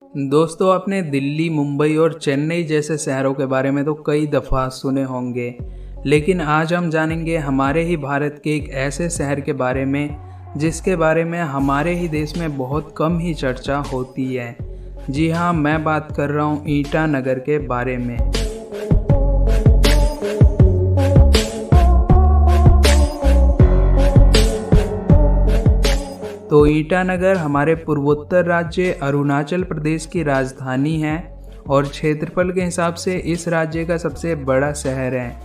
दोस्तों, आपने दिल्ली, मुंबई और चेन्नई जैसे शहरों के बारे में तो कई दफ़ा सुने होंगे, लेकिन आज हम जानेंगे हमारे ही भारत के एक ऐसे शहर के बारे में जिसके बारे में हमारे ही देश में बहुत कम ही चर्चा होती है। जी हाँ, मैं बात कर रहा हूँ ईटानगर के बारे में। तो ईटानगर हमारे पूर्वोत्तर राज्य अरुणाचल प्रदेश की राजधानी है और क्षेत्रफल के हिसाब से इस राज्य का सबसे बड़ा शहर है।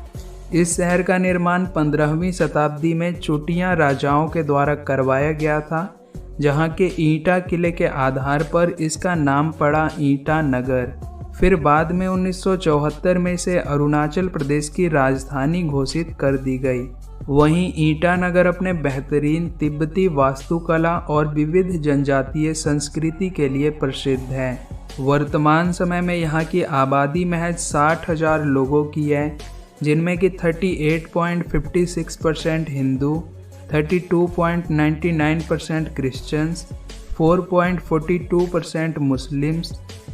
इस शहर का निर्माण 15वीं शताब्दी में चोटिया राजाओं के द्वारा करवाया गया था, जहां के ईटा किले के आधार पर इसका नाम पड़ा ईटानगर। फिर बाद में 1974 में इसे अरुणाचल प्रदेश की राजधानी घोषित कर दी गई। वहीं ईटानगर अपने बेहतरीन तिब्बती वास्तुकला और विविध जनजातीय संस्कृति के लिए प्रसिद्ध है। वर्तमान समय में यहाँ की आबादी महज 60,000 लोगों की है, जिनमें कि 38.56% हिंदू, 32.99% क्रिश्चियंस, 4.42% मुस्लिम्स,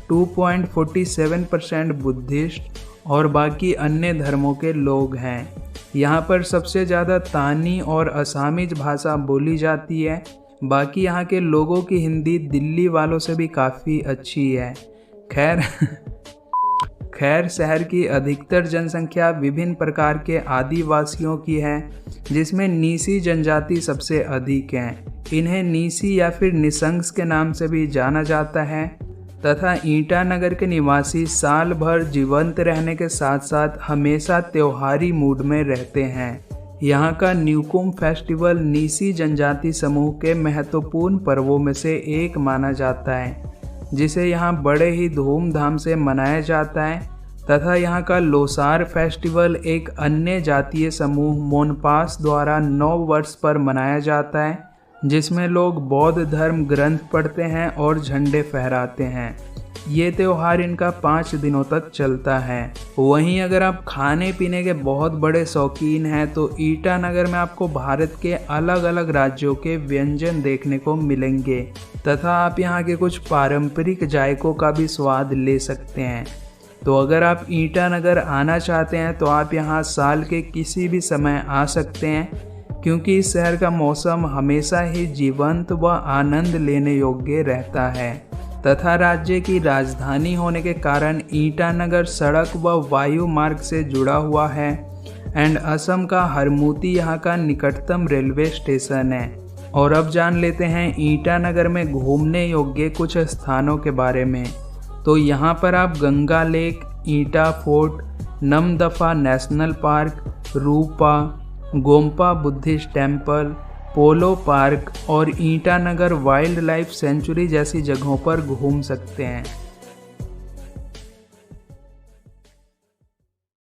2.47% बुद्धिस्ट और बाकी अन्य धर्मों के लोग हैं। यहाँ पर सबसे ज़्यादा तानी और असामीज भाषा बोली जाती है। बाकी यहाँ के लोगों की हिंदी दिल्ली वालों से भी काफ़ी अच्छी है। खैर शहर की अधिकतर जनसंख्या विभिन्न प्रकार के आदिवासियों की है, जिसमें नीसी जनजाति सबसे अधिक हैं। इन्हें नीसी या फिर निसंग्स के नाम से भी जाना जाता है तथा ईटानगर के निवासी साल भर जीवंत रहने के साथ साथ हमेशा त्योहारी मूड में रहते हैं। यहाँ का न्यूकुम फेस्टिवल नीसी जनजाति समूह के महत्वपूर्ण पर्वों में से एक माना जाता है, जिसे यहाँ बड़े ही धूमधाम से मनाया जाता है। तथा यहाँ का लोसार फेस्टिवल एक अन्य जातीय समूह मोनपास द्वारा 9 वर्ष पर मनाया जाता है, जिसमें लोग बौद्ध धर्म ग्रंथ पढ़ते हैं और झंडे फहराते हैं। ये त्यौहार इनका 5 दिनों तक चलता है। वहीं अगर आप खाने पीने के बहुत बड़े शौकीन हैं तो ईटानगर में आपको भारत के अलग अलग राज्यों के व्यंजन देखने को मिलेंगे तथा आप यहाँ के कुछ पारंपरिक जायकों का भी स्वाद ले सकते हैं। तो अगर आप ईटानगर आना चाहते हैं तो आप यहाँ साल के किसी भी समय आ सकते हैं, क्योंकि इस शहर का मौसम हमेशा ही जीवंत व आनंद लेने योग्य रहता है तथा राज्य की राजधानी होने के कारण ईटानगर सड़क व वायु मार्ग से जुड़ा हुआ है एंड असम का हरमूती यहाँ का निकटतम रेलवे स्टेशन है। और अब जान लेते हैं ईटानगर में घूमने योग्य कुछ स्थानों के बारे में। तो यहाँ पर आप गंगा लेक, ईटा फोर्ट, नमदफा नेशनल पार्क, रूपा, गोम्पा बुद्धिस्ट टेम्पल, पोलो पार्क और ईटानगर वाइल्ड लाइफ सेंचुरी जैसी जगहों पर घूम सकते हैं।